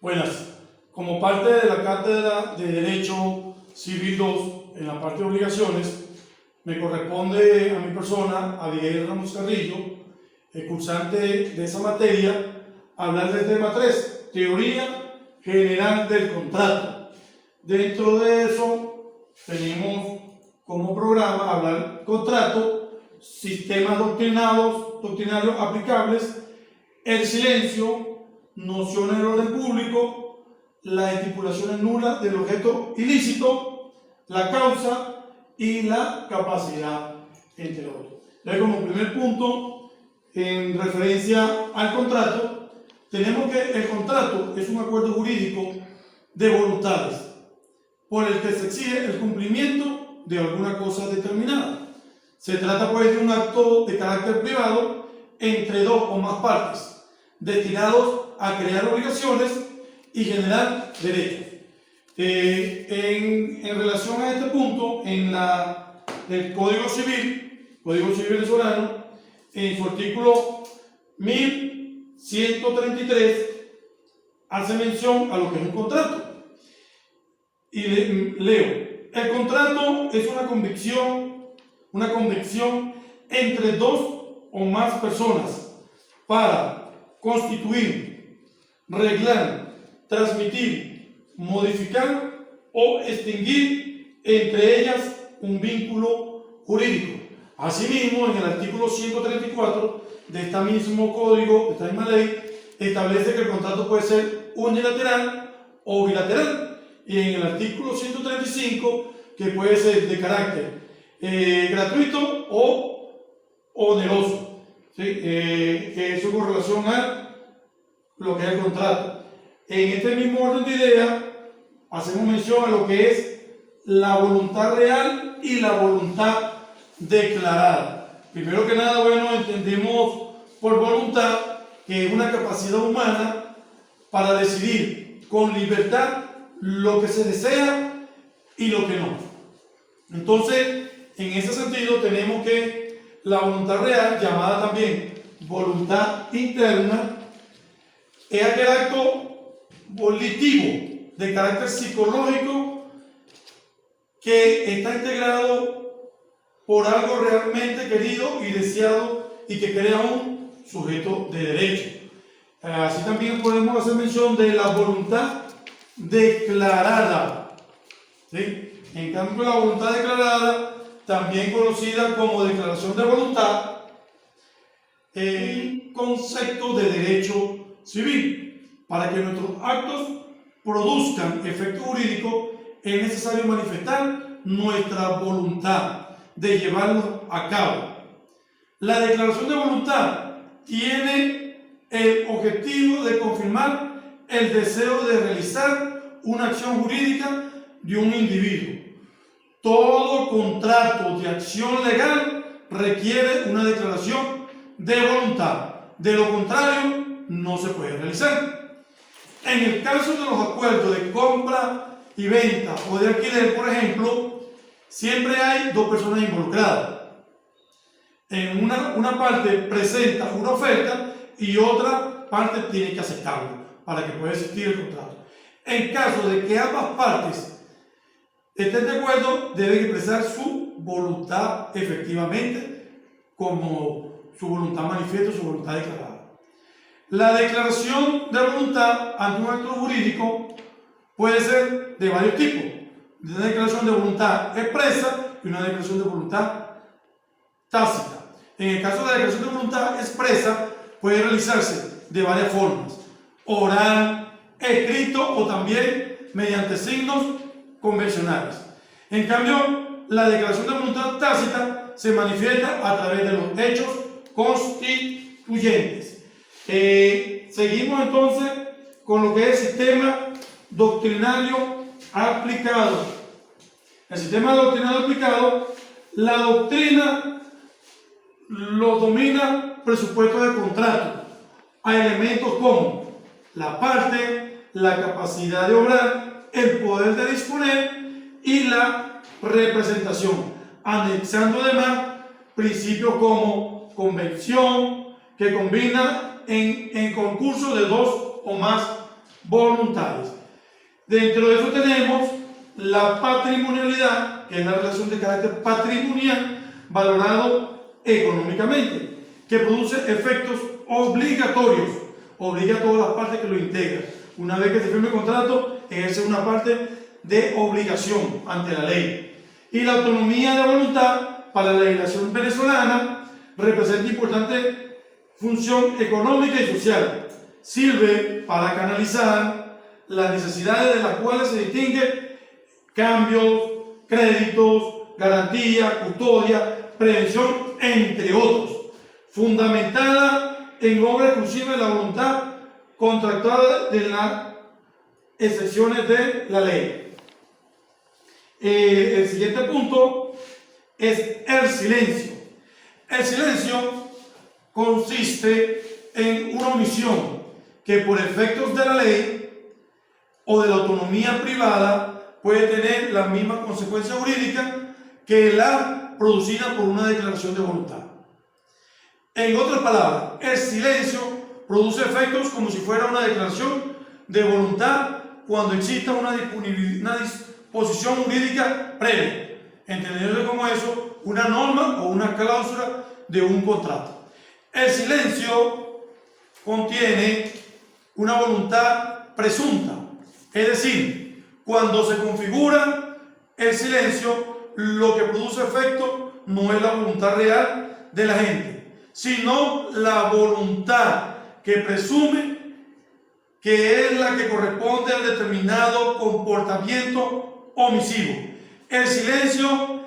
Buenas. Como parte de la Cátedra de Derecho Civil 2, en la parte de obligaciones, me corresponde a mi persona, Abigail Ramos Carrillo, el cursante de esa materia, hablar del tema 3, teoría general del contrato. Dentro de eso, tenemos como programa hablar contrato, sistemas doctrinarios aplicables, el silencio, nociones del orden público, las estipulaciones nulas del objeto ilícito, la causa y la capacidad, entre otros. Entonces, como primer punto, en referencia al contrato, tenemos que el contrato es un acuerdo jurídico de voluntades por el que se exige el cumplimiento de alguna cosa determinada. Se trata pues de un acto de carácter privado entre dos o más partes, destinados a crear obligaciones y generar derechos. En relación a este punto, en el Código Civil venezolano, en su artículo 1133, hace mención a lo que es un contrato. Y leo: el contrato es una convención entre dos o más personas para constituir, reglar, transmitir, modificar o extinguir entre ellas un vínculo jurídico. Asimismo, en el artículo 134 de este mismo código, de esta misma ley, establece que el contrato puede ser unilateral o bilateral. Y en el artículo 135, que puede ser de carácter gratuito o oneroso. ¿Sí? Eso con relación a lo que es el contrato. En este mismo orden de ideas, hacemos mención a lo que es la voluntad real y la voluntad declarada. Primero que nada, bueno, entendemos por voluntad que es una capacidad humana para decidir con libertad lo que se desea y lo que no. Entonces, en ese sentido, tenemos que la voluntad real, llamada también voluntad interna, es aquel acto volitivo de carácter psicológico que está integrado por algo realmente querido y deseado y que crea un sujeto de derecho. Así también podemos hacer mención de la voluntad declarada. ¿Sí? En cambio, la voluntad declarada, también conocida como declaración de voluntad, el concepto de derecho civil. Para que nuestros actos produzcan efecto jurídico, es necesario manifestar nuestra voluntad de llevarlos a cabo. La declaración de voluntad tiene el objetivo de confirmar el deseo de realizar una acción jurídica de un individuo. Todo contrato de acción legal requiere una declaración de voluntad. De lo contrario, no se puede realizar. En el caso de los acuerdos de compra y venta o de alquiler, por ejemplo, siempre hay dos personas involucradas. En una parte presenta una oferta y otra parte tiene que aceptarlo para que pueda existir el contrato. En caso de que ambas partes estén de acuerdo, deben expresar su voluntad efectivamente, como su voluntad manifiesta, su voluntad declarada. La declaración de voluntad ante un acto jurídico puede ser de varios tipos: una declaración de voluntad expresa y una declaración de voluntad tácita. En el caso de la declaración de voluntad expresa, puede realizarse de varias formas: oral, escrito o también mediante signos convencionales. En cambio, la declaración de voluntad tácita se manifiesta a través de los hechos constituyentes. Seguimos entonces con lo que es el sistema doctrinario aplicado. El sistema doctrinario aplicado, la doctrina lo domina presupuesto de contrato a elementos como la parte, la capacidad de obrar, el poder de disponer y la representación, anexando además principios como convención, que combina en concurso de dos o más voluntarias. Dentro de eso tenemos la patrimonialidad, que es la relación de carácter patrimonial valorado económicamente, que produce efectos obligatorios, obliga a todas las partes que lo integran. Una vez que se firme el contrato, ejerce una parte de obligación ante la ley. Y la autonomía de voluntad para la legislación venezolana representa importante función económica y social. Sirve para canalizar las necesidades de las cuales se distingue cambios, créditos, garantía, custodia, prevención, entre otros, fundamentada en obra exclusiva de la voluntad contractual de las excepciones de la ley. El siguiente punto es el silencio. El silencio consiste en una omisión que por efectos de la ley o de la autonomía privada puede tener la misma consecuencia jurídica que la producida por una declaración de voluntad. En otras palabras, el silencio produce efectos como si fuera una declaración de voluntad cuando exista una disposición jurídica previa, entendiéndose como eso una norma o una cláusula de un contrato. El silencio contiene una voluntad presunta, es decir, cuando se configura el silencio, lo que produce efecto no es la voluntad real de la gente, sino la voluntad que presume que es la que corresponde al determinado comportamiento omisivo. El silencio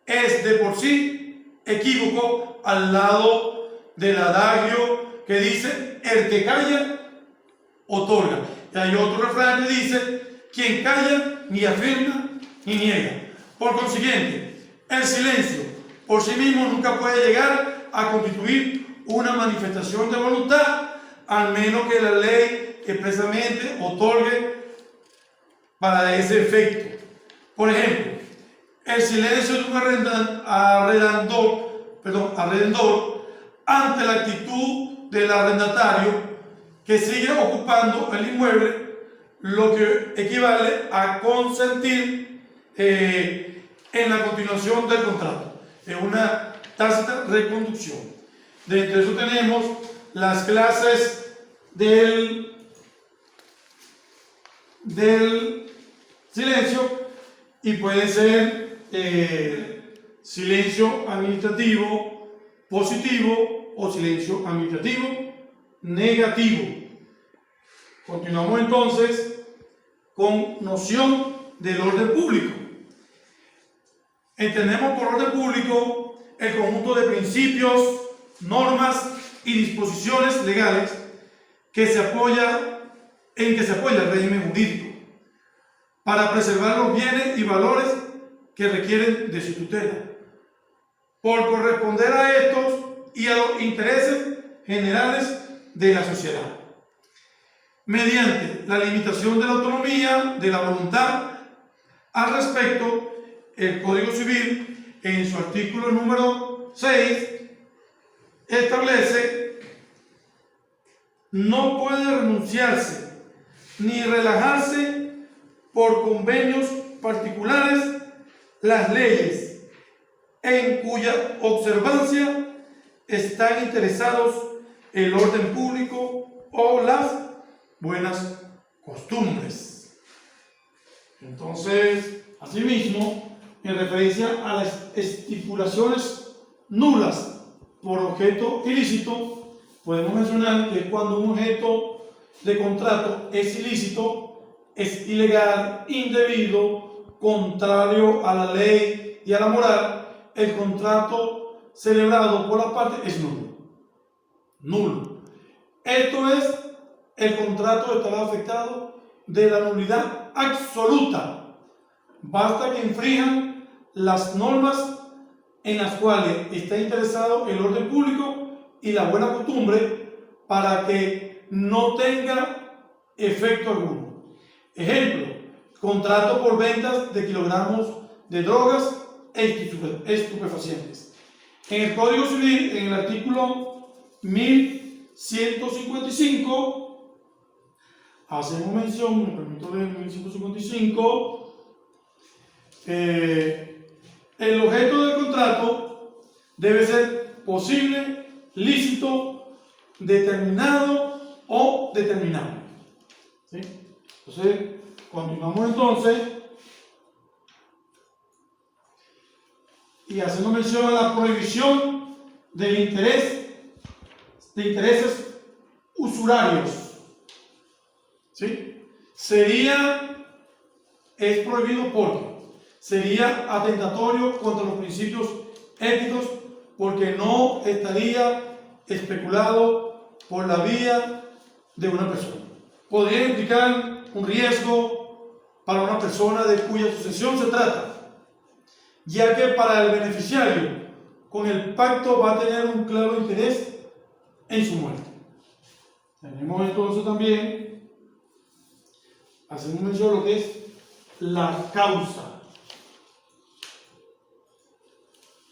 es de por sí equívoco al lado del adagio que dice: el que calla, otorga. Y hay otro refrán que dice: quien calla, ni afirma ni niega. Por consiguiente, el silencio por sí mismo nunca puede llegar a constituir una manifestación de voluntad, al menos que la ley expresamente otorgue para ese efecto. Por ejemplo, el silencio de un arrendador ante la actitud del arrendatario que sigue ocupando el inmueble, lo que equivale a consentir en la continuación del contrato. Es una tácita reconducción. Dentro de eso tenemos las clases del silencio, y puede ser silencio administrativo positivo o silencio administrativo negativo. Continuamos entonces con noción del orden público. Entendemos por orden público el conjunto de principios, normas y disposiciones legales en que se apoya el régimen jurídico para preservar los bienes y valores que requieren de su tutela, por corresponder a estos y a los intereses generales de la sociedad, mediante la limitación de la autonomía, de la voluntad. Al respecto, el Código Civil, en su artículo número 6, establece: no puede renunciarse ni relajarse por convenios particulares las leyes en cuya observancia están interesados el orden público o las buenas costumbres. Entonces, asimismo, en referencia a las estipulaciones nulas por objeto ilícito, podemos mencionar que cuando un objeto de contrato es ilícito, es ilegal, indebido, contrario a la ley y a la moral, el contrato celebrado por la parte es nulo. Nulo. Esto es, el contrato estará afectado de la nulidad absoluta. Basta que infrinjan las normas en las cuales está interesado el orden público y la buena costumbre para que no tenga efecto alguno. Ejemplo: contrato por ventas de kilogramos de drogas e estupefacientes. En el Código Civil, en el artículo 1155, hacemos mención, me permito leer en 1155, el objeto del contrato debe ser posible, lícito, determinado o determinable. ¿Sí? Entonces, continuamos entonces y hacemos mención a la prohibición del de intereses usurarios. ¿Sí? Es prohibido porque sería atentatorio contra los principios éticos, porque no estaría especulado por la vía de una persona. Podría implicar un riesgo para una persona de cuya sucesión se trata, ya que para el beneficiario con el pacto va a tener un claro interés en su muerte. Tenemos entonces también, hacemos mención de lo que es la causa.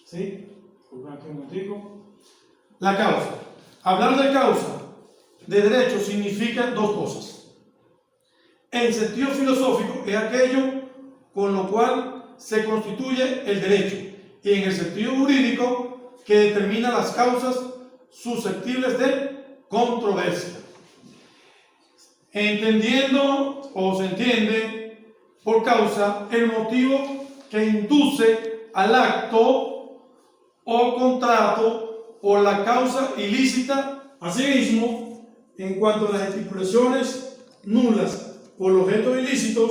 ¿Sí? Un momentico. La causa. Hablar de causa de derecho significa dos cosas. En sentido filosófico es aquello con lo cual se constituye el derecho, y en el sentido jurídico que determina las causas susceptibles de controversia. Entendiendo o se entiende por causa el motivo que induce al acto o contrato por la causa ilícita. Asimismo, en cuanto a las estipulaciones nulas por los objetos ilícitos,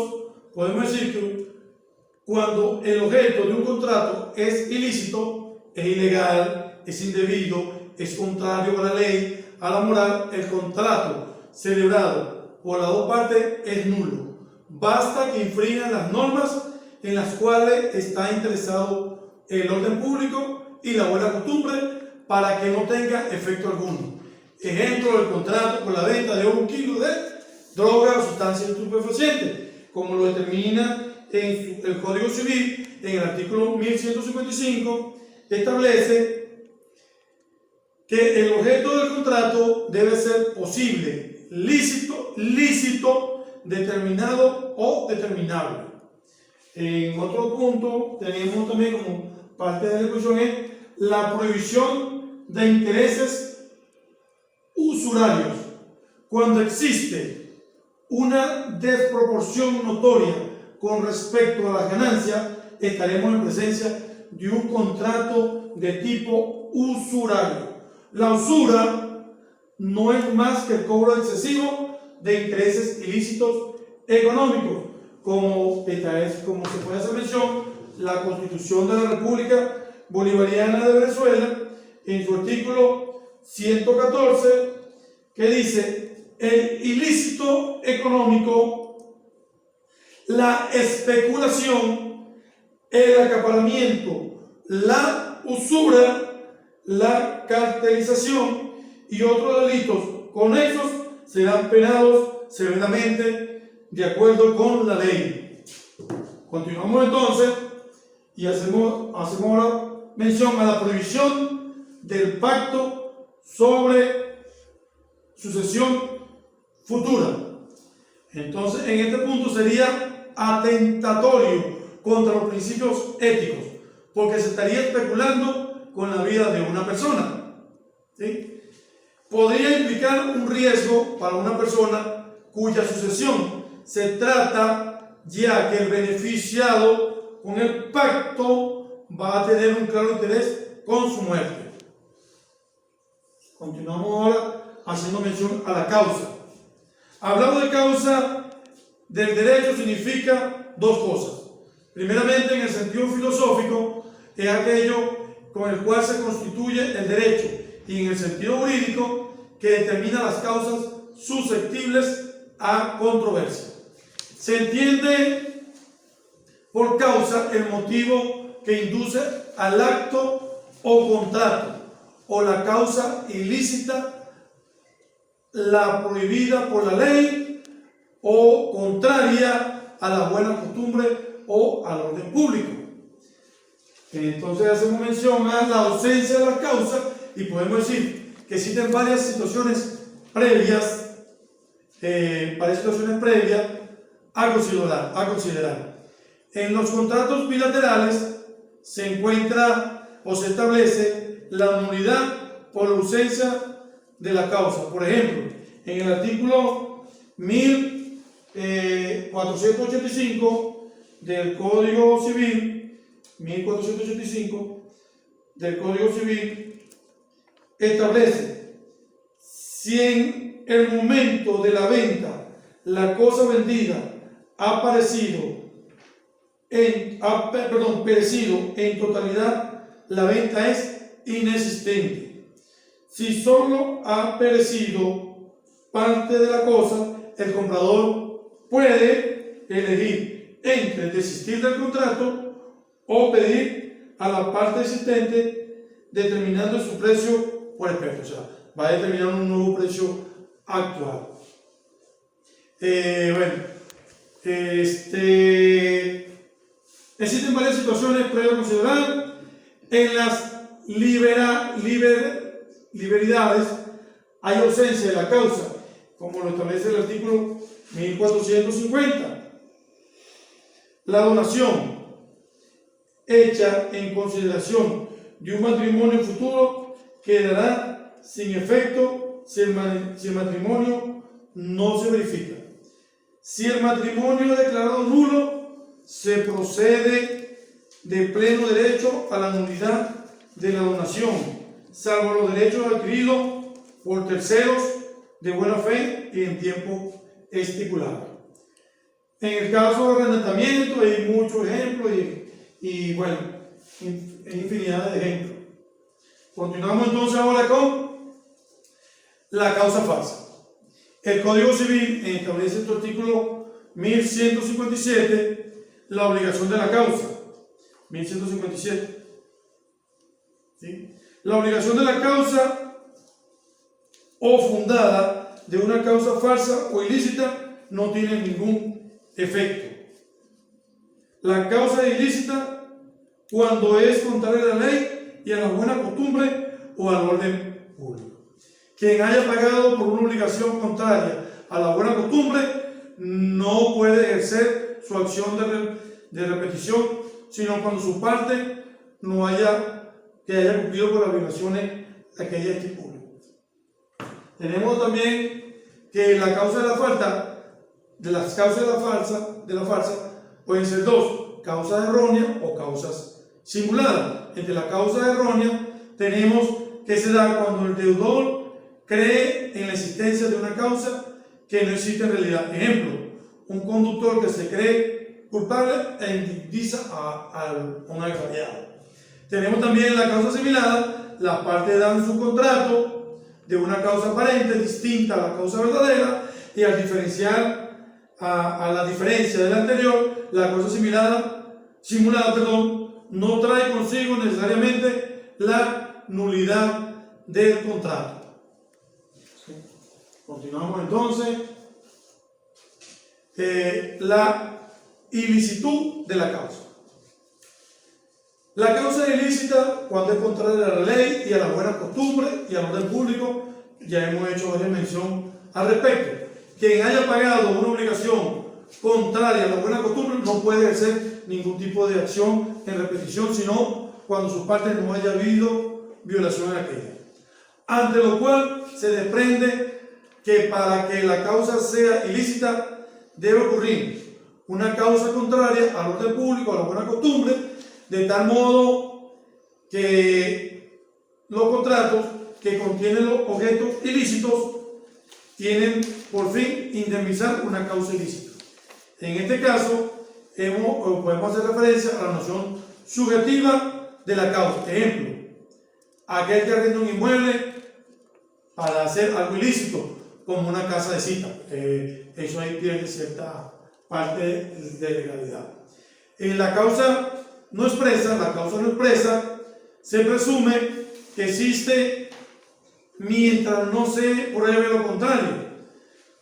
podemos decir que cuando el objeto de un contrato es ilícito, es ilegal, es indebido, es contrario a la ley, a la moral, el contrato celebrado por las dos partes es nulo. Basta que infrinjan las normas en las cuales está interesado el orden público y la buena costumbre para que no tenga efecto alguno. Ejemplo, el contrato por la venta de 1 kilo de droga o sustancias estupefacientes, como lo determina en el Código Civil, en el artículo 1155, establece que el objeto del contrato debe ser posible, lícito, determinado o determinable. En otro punto, tenemos también como parte de la discusión es la prohibición de intereses usurarios. Cuando existe una desproporción notoria con respecto a las ganancias, estaremos en presencia de un contrato de tipo usurario. La usura no es más que el cobro excesivo de intereses ilícitos económicos, como se puede hacer mención la Constitución de la República Bolivariana de Venezuela, en su artículo 114, que dice: el ilícito económico, la especulación, el acaparamiento, la usura, la cartelización y otros delitos conexos serán penados severamente de acuerdo con la ley. Continuamos entonces y hacemos ahora mención a la prohibición del pacto sobre sucesión futura. Entonces, en este punto sería atentatorio contra los principios éticos, porque se estaría especulando con la vida de una persona. ¿Sí? Podría implicar un riesgo para una persona cuya sucesión se trata, ya que el beneficiado con el pacto va a tener un claro interés con su muerte. Continuamos ahora haciendo mención a la causa. Hablar de causa del derecho significa dos cosas. Primeramente, en el sentido filosófico, es aquello con el cual se constituye el derecho, y en el sentido jurídico, que determina las causas susceptibles a controversia. Se entiende por causa el motivo que induce al acto o contrato, o la causa ilícita, la prohibida por la ley o contraria a la buena costumbre o al orden público. Entonces hacemos mención a la ausencia de la causa y podemos decir que existen varias situaciones previas para situaciones previas a considerar. En los contratos bilaterales se encuentra o se establece la nulidad por la ausencia de la causa. Por ejemplo, en el artículo 1485 del Código Civil, 1485 del Código Civil, establece: si en el momento de la venta la cosa vendida ha perecido en totalidad, la venta es inexistente. Si solo ha perecido parte de la cosa, el comprador puede elegir entre desistir del contrato o pedir a la parte existente determinando su precio por experto. O sea, va a determinar un nuevo precio actual. Existen varias situaciones previas a considerar. En las liberalidades hay ausencia de la causa, como lo establece el artículo 1450. La donación hecha en consideración de un matrimonio futuro quedará sin efecto si el matrimonio no se verifica. Si el matrimonio es declarado nulo, se procede de pleno derecho a la nulidad de la donación, salvo los derechos adquiridos por terceros de buena fe y en tiempo estipulado. En el caso de arrendamiento hay muchos ejemplos y bueno, infinidad de ejemplos. Continuamos entonces ahora con la causa falsa. El Código Civil establece en su artículo 1157 la obligación de la causa. 1157. ¿Sí? La obligación de la causa o fundada de una causa falsa o ilícita no tiene ningún efecto. La causa es ilícita cuando es contraria a la ley y a la buena costumbre o al orden público. Quien haya pagado por una obligación contraria a la buena costumbre no puede ejercer su acción de repetición, sino cuando su parte no haya cumplido con las obligaciones a que ella estipula. Tenemos también que la causa de la falta, de las causas de la farsa, pueden ser dos: causas erróneas o causas simuladas. Entre la causa errónea tenemos que se da cuando el deudor cree en la existencia de una causa que no existe en realidad. Ejemplo, un conductor que se cree culpable e indemniza a un agraviado. Tenemos también la causa similada. Las partes dan su contrato de una causa aparente distinta a la causa verdadera, y al diferenciar a la diferencia de la anterior, la causa simulada no trae consigo necesariamente la nulidad del contrato. Continuamos entonces. La ilicitud de la causa. La causa es ilícita cuando es contraria a la ley y a la buena costumbre y al orden público. Ya hemos hecho varias mención al respecto. Quien haya pagado una obligación contraria a la buena costumbre no puede ejercer ningún tipo de acción en repetición, sino cuando su parte no haya habido violación en aquella. Ante lo cual se desprende que para que la causa sea ilícita debe ocurrir una causa contraria al orden público, a la buena costumbre, de tal modo que los contratos que contienen los objetos ilícitos tienen por fin indemnizar una causa ilícita. En este caso, podemos hacer referencia a la noción subjetiva de la causa. Ejemplo, aquel que arrenda un inmueble para hacer algo ilícito, como una casa de cita. Eso ahí pierde cierta parte de legalidad. En la causa no expresa, se presume que existe mientras no se pruebe lo contrario,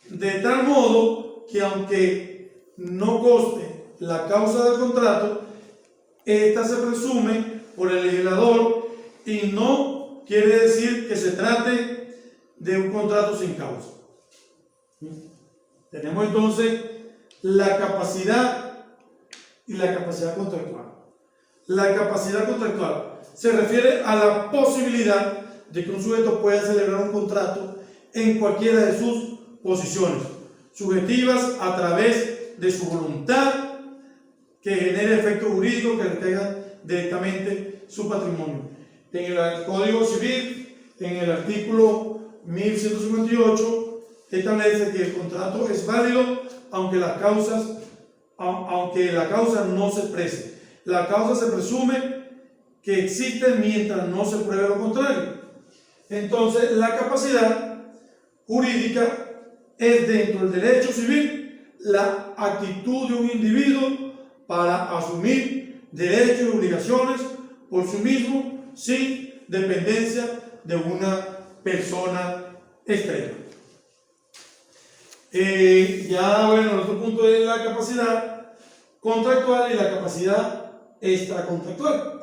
de tal modo que aunque no conste la causa del contrato, esta se presume por el legislador y no quiere decir que se trate de un contrato sin causa. Tenemos entonces la capacidad y la capacidad contractual. La capacidad contractual se refiere a la posibilidad de que un sujeto pueda celebrar un contrato en cualquiera de sus posiciones subjetivas a través de su voluntad que genere efecto jurídico que recaiga directamente su patrimonio. En el Código Civil, en el artículo 1158, establece que el contrato es válido aunque la causa no se exprese. La causa se presume que existe mientras no se pruebe lo contrario. Entonces, la capacidad jurídica es dentro del derecho civil la actitud de un individuo para asumir derechos y obligaciones por sí mismo sin dependencia de una persona externa. El otro punto es la capacidad contractual y la capacidad extracontractual.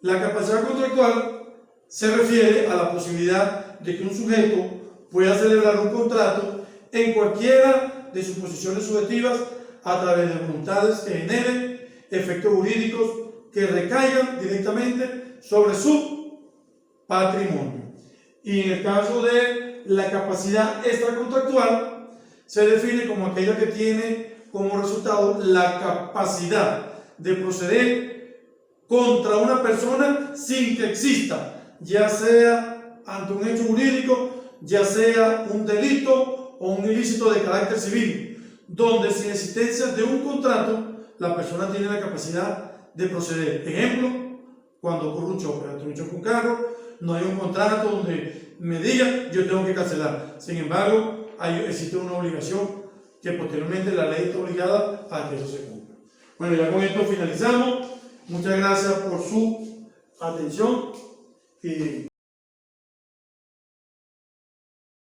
La capacidad contractual se refiere a la posibilidad de que un sujeto pueda celebrar un contrato en cualquiera de sus posiciones subjetivas a través de voluntades que generen efectos jurídicos que recaigan directamente sobre su patrimonio. Y en el caso de la capacidad extracontractual, se define como aquella que tiene como resultado la capacidad de proceder contra una persona sin que exista, ya sea ante un hecho jurídico, ya sea un delito o un ilícito de carácter civil, donde sin existencia de un contrato, la persona tiene la capacidad de proceder. Ejemplo, cuando ocurre un choque un carro, no hay un contrato donde me diga yo tengo que cancelar. Sin embargo, existe una obligación que posteriormente la ley está obligada a que eso se cumpla. Bueno, ya con esto finalizamos. Muchas gracias por su atención y